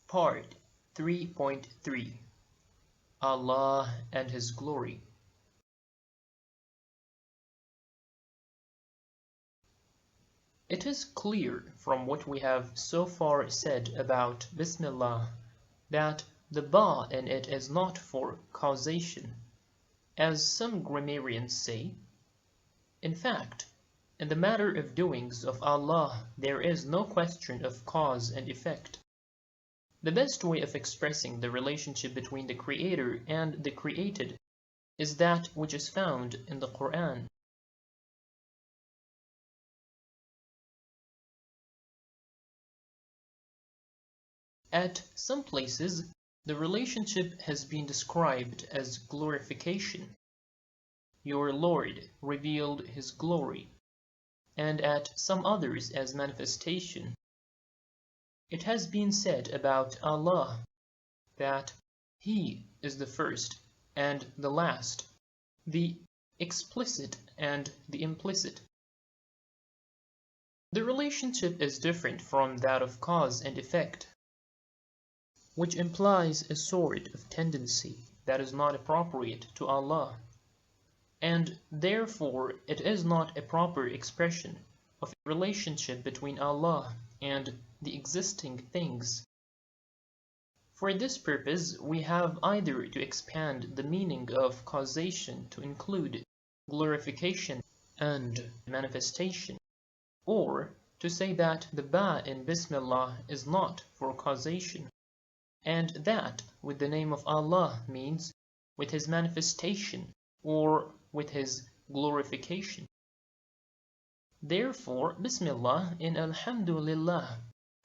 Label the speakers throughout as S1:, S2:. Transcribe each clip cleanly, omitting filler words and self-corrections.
S1: Part 3.3 Allah and His Glory. It is clear from what we have so far said about Bismillah that the ba in it is not for causation, as some grammarians say. In fact, in the matter of doings of Allah there is no question of cause and effect. The best way of expressing the relationship between the Creator and the created is that which is found in the Quran. At some places, the relationship has been described as glorification. Your Lord revealed His glory, and at some others as manifestation. It has been said about Allah that He is the first and the last, the explicit and the implicit. The relationship is different from that of cause and effect, which implies a sort of tendency that is not appropriate to Allah, and therefore it is not a proper expression of a relationship between Allah and the existing things. For this purpose, we have either to expand the meaning of causation to include glorification and manifestation, or to say that the ba in Bismillah is not for causation, and that with the name of Allah means with His manifestation or with His glorification. Therefore, Bismillah in Alhamdulillah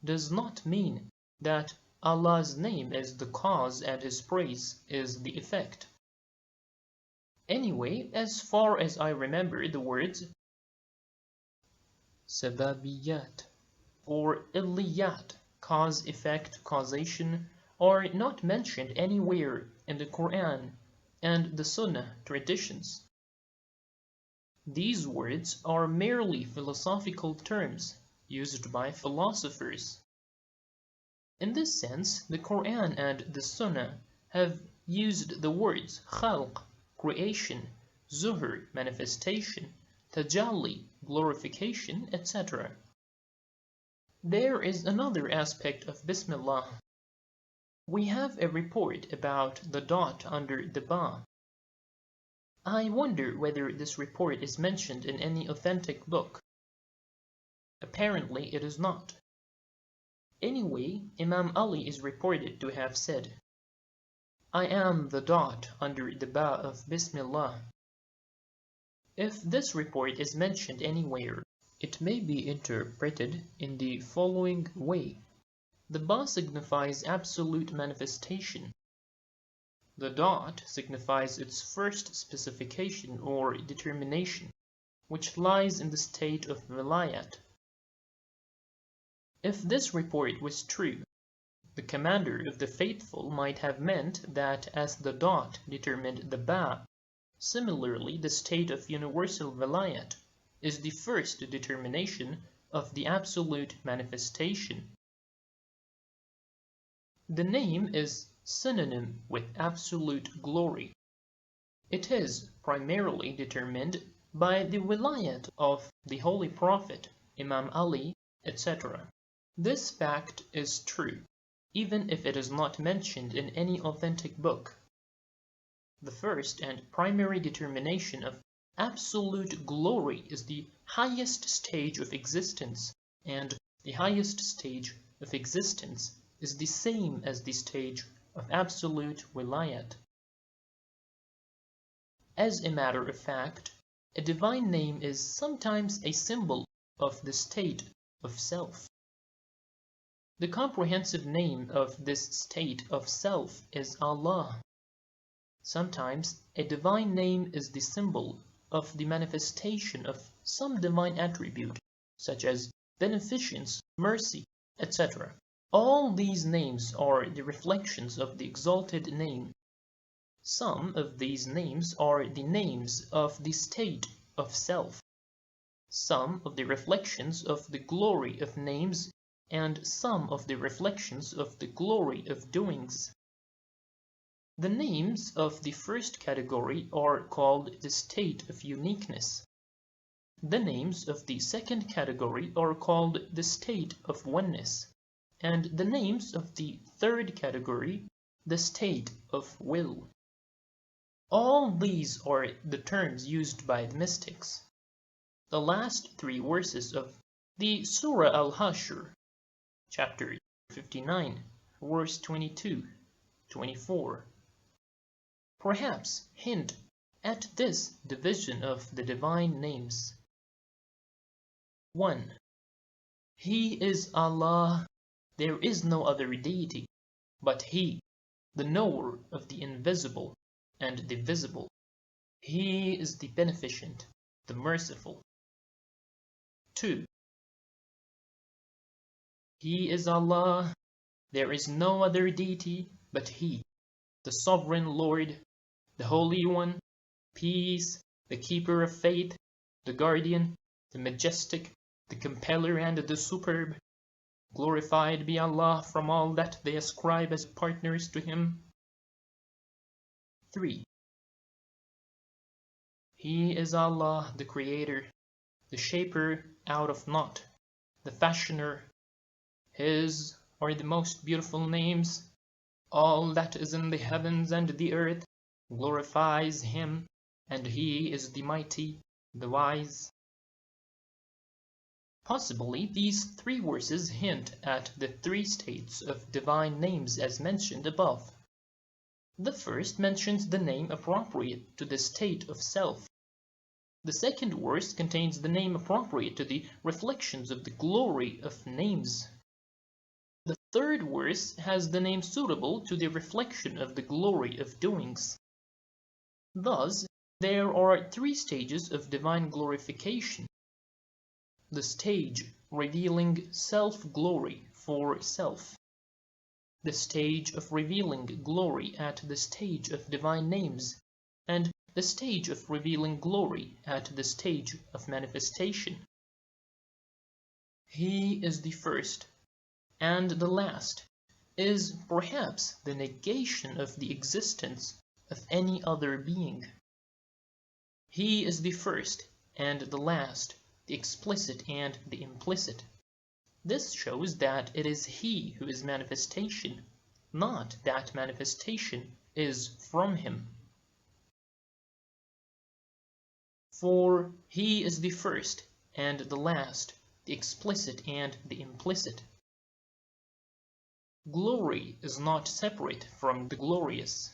S1: does not mean that Allah's name is the cause and His praise is the effect. Anyway, as far as I remember, the words sababiyat or illiyat, cause, effect, causation, are not mentioned anywhere in the Quran and the Sunnah traditions. These words are merely philosophical terms used by philosophers. In this sense, the Quran and the Sunnah have used the words khalq, creation, zuhur, manifestation, tajalli, glorification, etc. There is another aspect of Bismillah. We have a report about the dot under the ba. I wonder whether this report is mentioned in any authentic book. Apparently it is not. Anyway, Imam Ali is reported to have said, I am the dot under the ba of Bismillah. If this report is mentioned anywhere, it may be interpreted in the following way. The ba signifies absolute manifestation. The dot signifies its first specification or determination, which lies in the state of vilayat. If this report was true, the commander of the faithful might have meant that as the dot determined the ba, similarly the state of universal vilayat is the first determination of the absolute manifestation. The name is synonym with absolute glory. It is primarily determined by the wilayat of the Holy Prophet, Imam Ali, etc. This fact is true, even if it is not mentioned in any authentic book. The first and primary determination of absolute glory is the highest stage of existence, and the highest stage of existence is the same as the stage of absolute wilayat. As a matter of fact, a divine name is sometimes a symbol of the state of self. The comprehensive name of this state of self is Allah. Sometimes a divine name is the symbol of the manifestation of some divine attribute, such as beneficence, mercy, etc. All these names are the reflections of the exalted name. Some of these names are the names of the state of self. Some of the reflections of the glory of names and some of the reflections of the glory of doings. The names of the first category are called the state of uniqueness. The names of the second category are called the state of oneness, and the names of the third category the state of will. All these are the terms used by the mystics. The last three verses of the Surah Al-Hashr, chapter 59, verse 22, 24, perhaps hint at this division of the divine names. 1. He is Allah, there is no other deity but He, the knower of the invisible and the visible. He is the beneficent, the merciful. 2. He is Allah, there is no other deity but He, the sovereign Lord, the Holy One, peace, the keeper of faith, the guardian, the majestic, the compeller and the superb. Glorified be Allah from all that they ascribe as partners to Him. 3. He is Allah, the Creator, the Shaper out of naught, the Fashioner. His are the most beautiful names. All that is in the heavens and the earth glorifies Him, and He is the Mighty, the Wise. Possibly these three verses hint at the three states of divine names as mentioned above. The first mentions the name appropriate to the state of self. The second verse contains the name appropriate to the reflections of the glory of names. The third verse has the name suitable to the reflection of the glory of doings. Thus, there are three stages of divine glorification. The stage revealing self-glory for self. The stage of revealing glory at the stage of divine names, and the stage of revealing glory at the stage of manifestation. He is the first, and the last is perhaps the negation of the existence of any other being. He is the first and the last, the explicit and the implicit. This shows that it is He who is manifestation, not that manifestation is from Him. For He is the first and the last, the explicit and the implicit. Glory is not separate from the glorious.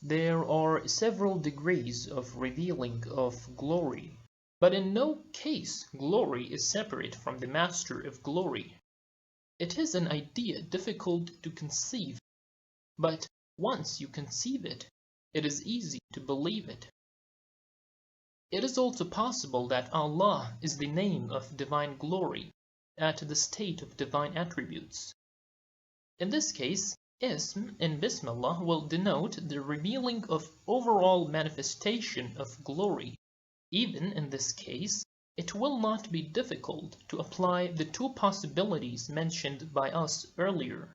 S1: There are several degrees of revealing of glory, but in no case glory is separate from the Master of Glory. It is an idea difficult to conceive, but once you conceive it, it is easy to believe it. It is also possible that Allah is the name of divine glory at the state of divine attributes. In this case, Ism in Bismillah will denote the revealing of overall manifestation of glory. Even in this case, it will not be difficult to apply the two possibilities mentioned by us earlier.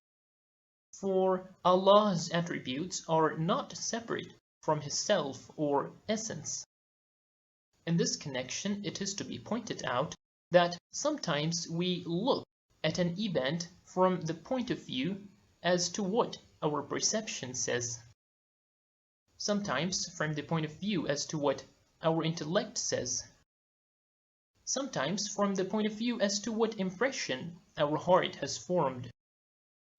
S1: For Allah's attributes are not separate from His self or essence. In this connection, it is to be pointed out that sometimes we look at an event from the point of view as to what our perception says. Sometimes from the point of view as to what our intellect says. Sometimes from the point of view as to what impression our heart has formed.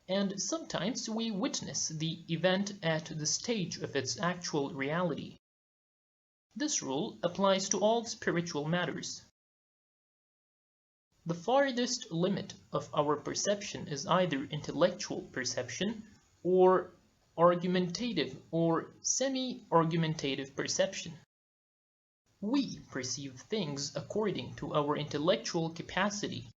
S1: And sometimes we witness the event at the stage of its actual reality. This rule applies to all spiritual matters. The farthest limit of our perception is either intellectual perception or argumentative or semi-argumentative perception. We perceive things according to our intellectual capacity.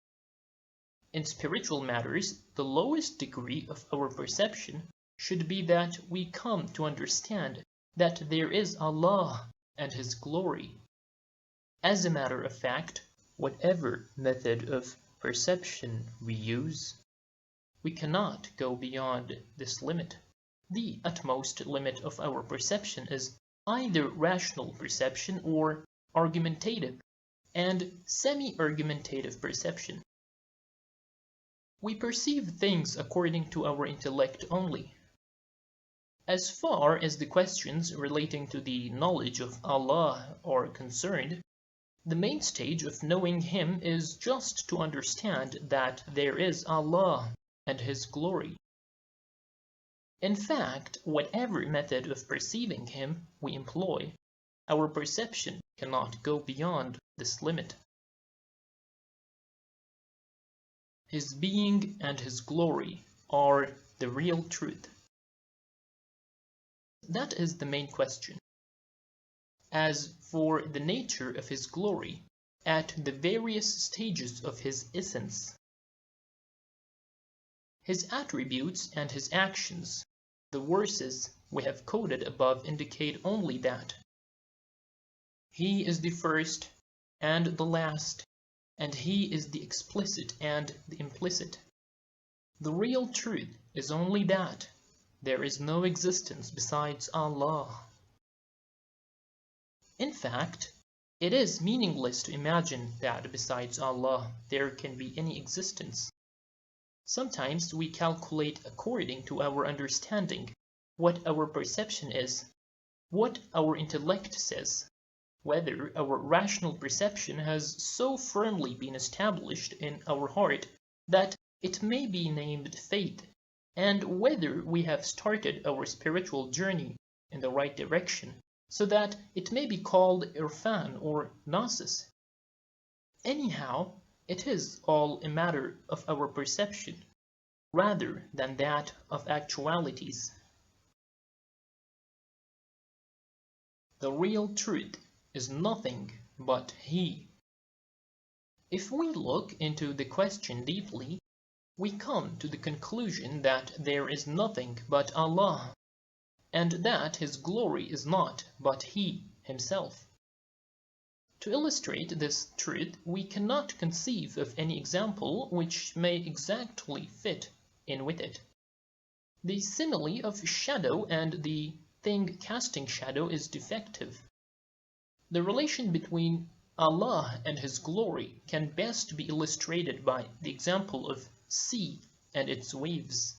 S1: In spiritual matters, the lowest degree of our perception should be that we come to understand that there is Allah and His glory. As a matter of fact, whatever method of perception we use, we cannot go beyond this limit. The utmost limit of our perception is either rational perception or argumentative and semi-argumentative perception. We perceive things according to our intellect only. As far as the questions relating to the knowledge of Allah are concerned, the main stage of knowing Him is just to understand that there is Allah and His glory. In fact, whatever method of perceiving Him we employ, our perception cannot go beyond this limit. His being and His glory are the real truth. That is the main question. As for the nature of His glory, at the various stages of His essence, His attributes and His actions, the verses we have quoted above indicate only that. He is the first and the last, and He is the explicit and the implicit. The real truth is only that there is no existence besides Allah. In fact, it is meaningless to imagine that besides Allah there can be any existence. Sometimes we calculate according to our understanding what our perception is, what our intellect says, whether our rational perception has so firmly been established in our heart that it may be named faith, and whether we have started our spiritual journey in the right direction, so that it may be called irfan or gnosis. Anyhow, it is all a matter of our perception, rather than that of actualities. The real truth is nothing but He. If we look into the question deeply, we come to the conclusion that there is nothing but Allah, and that His glory is not but He Himself. To illustrate this truth, we cannot conceive of any example which may exactly fit in with it. The simile of shadow and the thing casting shadow is defective. The relation between Allah and His glory can best be illustrated by the example of sea and its waves.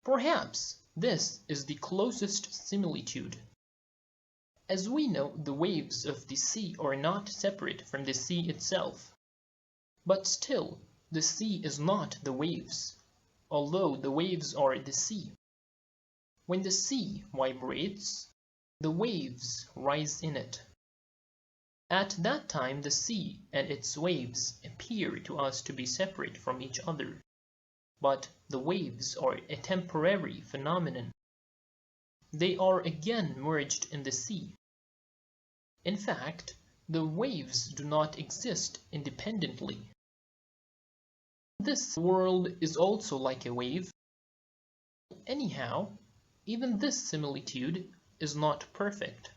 S1: Perhaps this is the closest similitude. As we know, the waves of the sea are not separate from the sea itself. But still, the sea is not the waves, although the waves are the sea. When the sea vibrates, the waves rise in it. At that time the sea and its waves appear to us to be separate from each other, but the waves are a temporary phenomenon. They are again merged in the sea. In fact, the waves do not exist independently. This world is also like a wave. Anyhow, even this similitude is not perfect,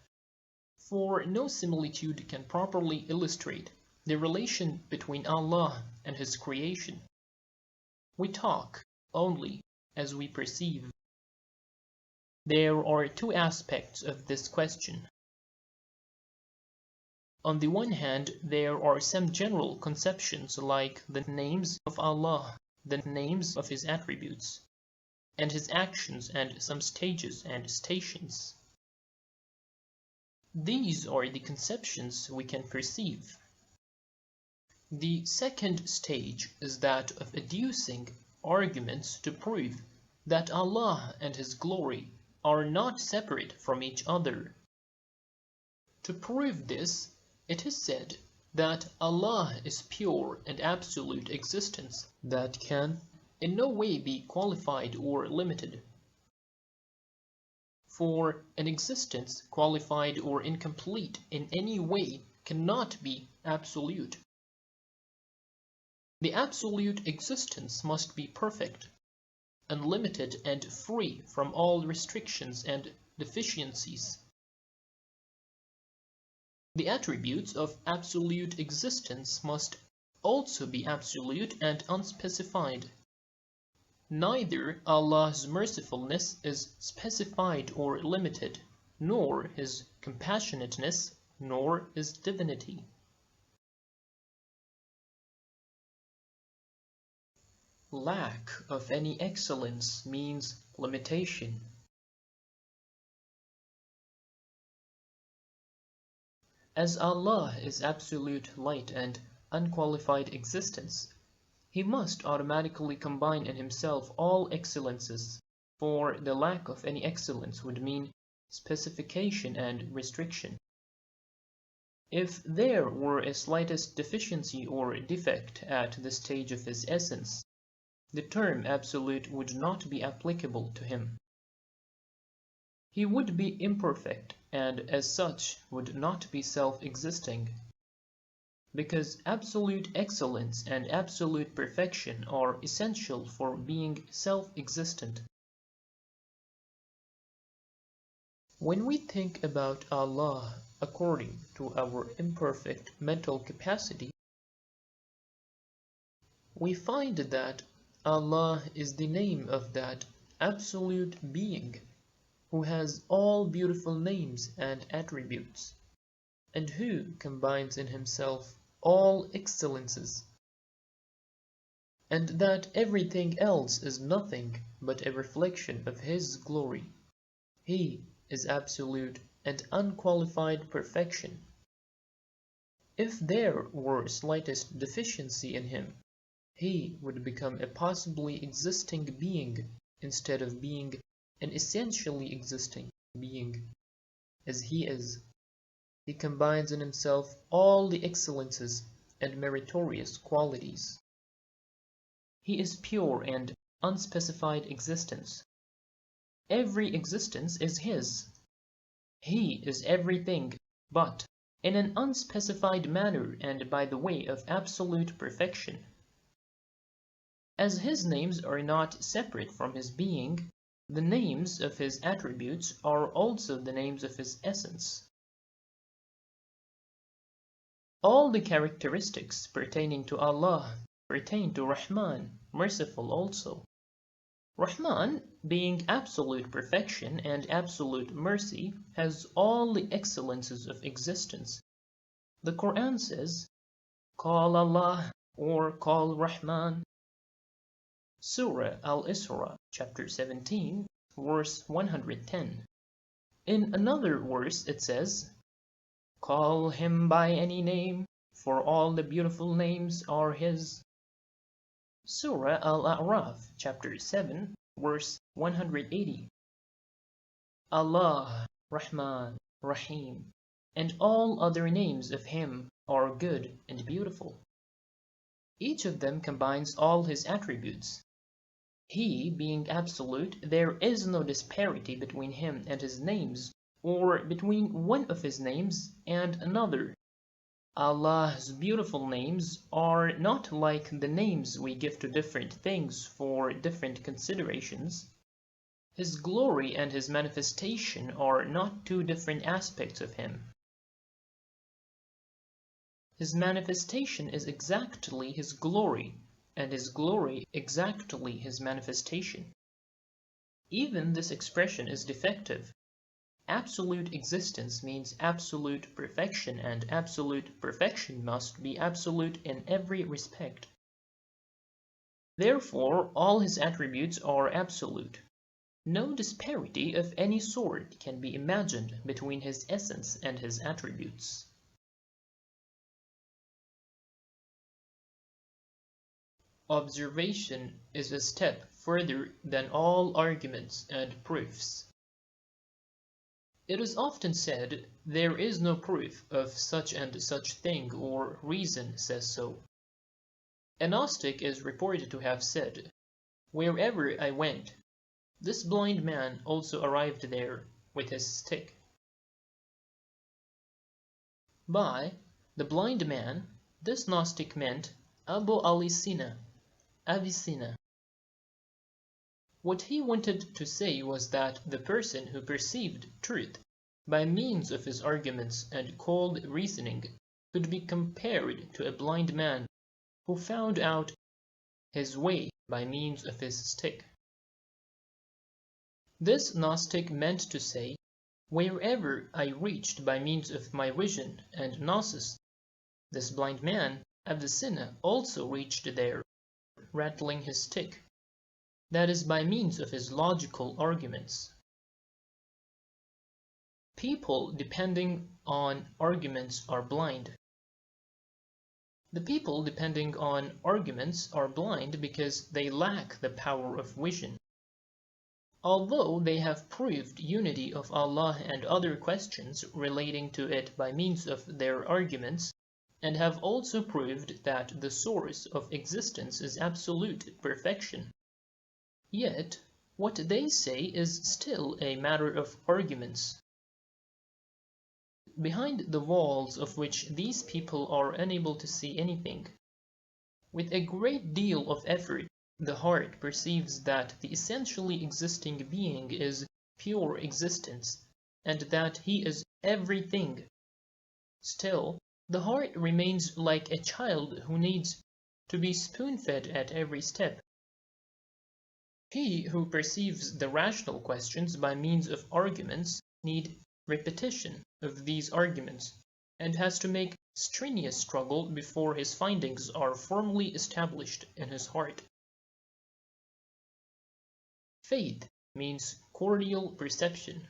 S1: for no similitude can properly illustrate the relation between Allah and His creation. We talk only as we perceive. There are two aspects of this question. On the one hand, there are some general conceptions like the names of Allah, the names of His attributes, and His actions, and some stages and stations. These are the conceptions we can perceive. The second stage is that of adducing arguments to prove that Allah and His glory are not separate from each other. To prove this, it is said that Allah is pure and absolute existence that can in no way be qualified or limited. For an existence qualified or incomplete in any way cannot be absolute. The absolute existence must be perfect, unlimited, and free from all restrictions and deficiencies. The attributes of absolute existence must also be absolute and unspecified. Neither Allah's mercifulness is specified or limited, nor His compassionateness, nor His divinity. Lack of any excellence means limitation. As Allah is absolute light and unqualified existence, He must automatically combine in Himself all excellences, for the lack of any excellence would mean specification and restriction. If there were a slightest deficiency or defect at this stage of His essence, the term absolute would not be applicable to Him. He would be imperfect, and as such would not be self-existing, because absolute excellence and absolute perfection are essential for being self-existent. When we think about Allah according to our imperfect mental capacity, we find that Allah is the name of that absolute being who has all beautiful names and attributes, and who combines in Himself all excellences, and that everything else is nothing but a reflection of His glory. He is absolute and unqualified perfection. If there were slightest deficiency in Him, He would become a possibly existing being instead of being an essentially existing being. As He is, He combines in Himself all the excellences and meritorious qualities. He is pure and unspecified existence. Every existence is His. He is everything, but in an unspecified manner and by the way of absolute perfection. As His names are not separate from His being, the names of His attributes are also the names of His essence. All the characteristics pertaining to Allah pertain to Rahman, merciful also. Rahman, being absolute perfection and absolute mercy, has all the excellences of existence. The Quran says, "Call Allah" or "Call Rahman." Surah Al-Isra, chapter 17, verse 110. In another verse it says, "Call Him by any name, for all the beautiful names are His." Surah Al-A'raf, chapter 7, verse 180. Allah, Rahman, Rahim, and all other names of Him are good and beautiful. Each of them combines all His attributes. He being absolute, there is no disparity between Him and His names, or between one of His names and another. Allah's beautiful names are not like the names we give to different things for different considerations. His glory and His manifestation are not two different aspects of Him. His manifestation is exactly His glory, and His glory exactly His manifestation. Even this expression is defective. Absolute existence means absolute perfection, and absolute perfection must be absolute in every respect. Therefore, all His attributes are absolute. No disparity of any sort can be imagined between His essence and His attributes. Observation is a step further than all arguments and proofs. It is often said, "There is no proof of such and such thing," or "reason says so." A Gnostic is reported to have said, "Wherever I went, this blind man also arrived there with his stick." By the blind man, this Gnostic meant Abu Ali Sina, Avicenna. What he wanted to say was that the person who perceived truth by means of his arguments and cold reasoning could be compared to a blind man who found out his way by means of his stick. This Gnostic meant to say, wherever I reached by means of my vision and gnosis, this blind man, Avicenna, also reached there, rattling his stick, that is, by means of his logical arguments. People depending on arguments are blind. The people depending on arguments are blind because they lack the power of vision. Although they have proved unity of Allah and other questions relating to it by means of their arguments, and have also proved that the source of existence is absolute perfection, yet what they say is still a matter of arguments. Behind the walls of which these people are unable to see anything, with a great deal of effort, the heart perceives that the essentially existing being is pure existence, and that he is everything. Still, the heart remains like a child who needs to be spoon-fed at every step. He who perceives the rational questions by means of arguments needs repetition of these arguments, and has to make strenuous struggle before his findings are firmly established in his heart. Faith means cordial perception.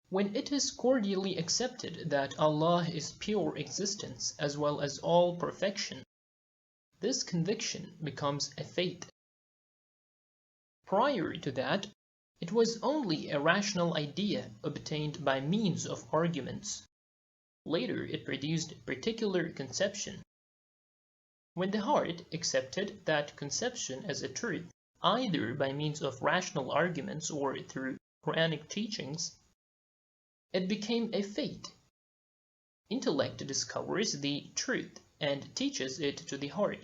S1: When it is cordially accepted that Allah is pure existence as well as all perfection, this conviction becomes a faith. Prior to that, it was only a rational idea obtained by means of arguments. Later it produced particular conception. When the heart accepted that conception as a truth, either by means of rational arguments or through Quranic teachings, it became a faith. Intellect discovers the truth and teaches it to the heart.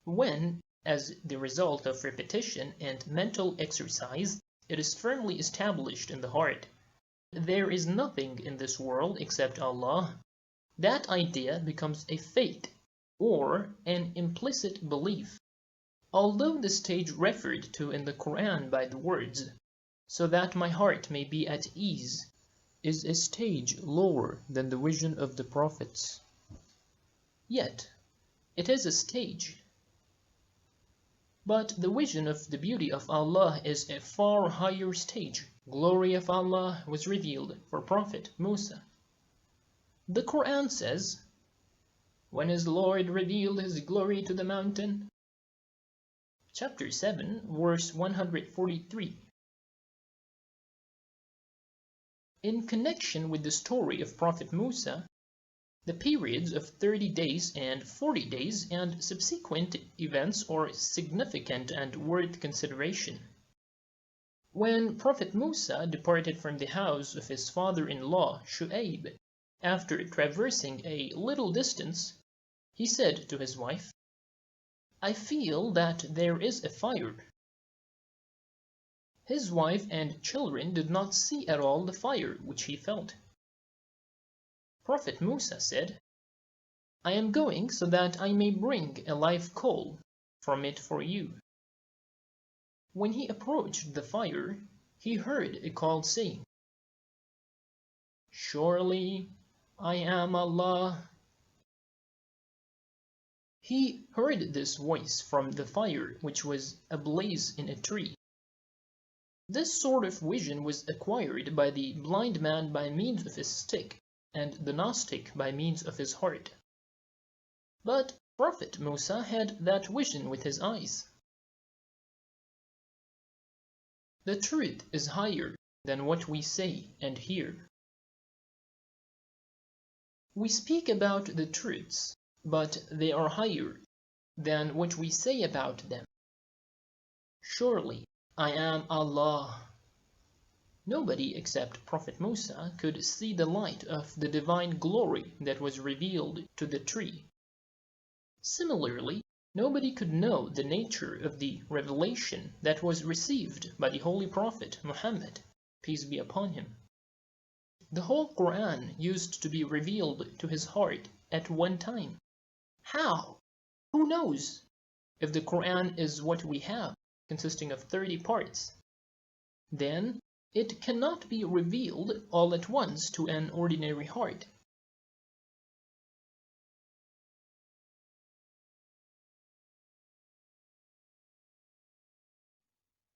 S1: When, as the result of repetition and mental exercise, it is firmly established in the heart, there is nothing in this world except Allah, that idea becomes a faith, or an implicit belief. Although the stage referred to in the Quran by the words, "so that my heart may be at ease," is a stage lower than the vision of the prophets. Yet, it is a stage. But the vision of the beauty of Allah is a far higher stage. Glory of Allah was revealed for Prophet Musa. The Quran says, "When his Lord revealed his glory to the mountain," chapter 7, verse 143. In connection with the story of Prophet Musa, the periods of 30 days and 40 days and subsequent events are significant and worth consideration. When Prophet Musa departed from the house of his father-in-law Shu'aib, after traversing a little distance, he said to his wife, "I feel that there is a fire." His wife and children did not see at all the fire which he felt. Prophet Musa said, "I am going so that I may bring a live coal from it for you." When he approached the fire, he heard a call saying, "Surely I am Allah." He heard this voice from the fire which was ablaze in a tree. This sort of vision was acquired by the blind man by means of his stick, and the Gnostic by means of his heart. But Prophet Musa had that vision with his eyes. The truth is higher than what we say and hear. We speak about the truths, but they are higher than what we say about them. Surely I am Allah. Nobody except Prophet Musa could see the light of the divine glory that was revealed to the tree. Similarly, nobody could know the nature of the revelation that was received by the Holy Prophet Muhammad, peace be upon him. The whole Quran used to be revealed to his heart at one time. How? Who knows? If the Quran is what we have, consisting of 30 parts, then it cannot be revealed all at once to an ordinary heart.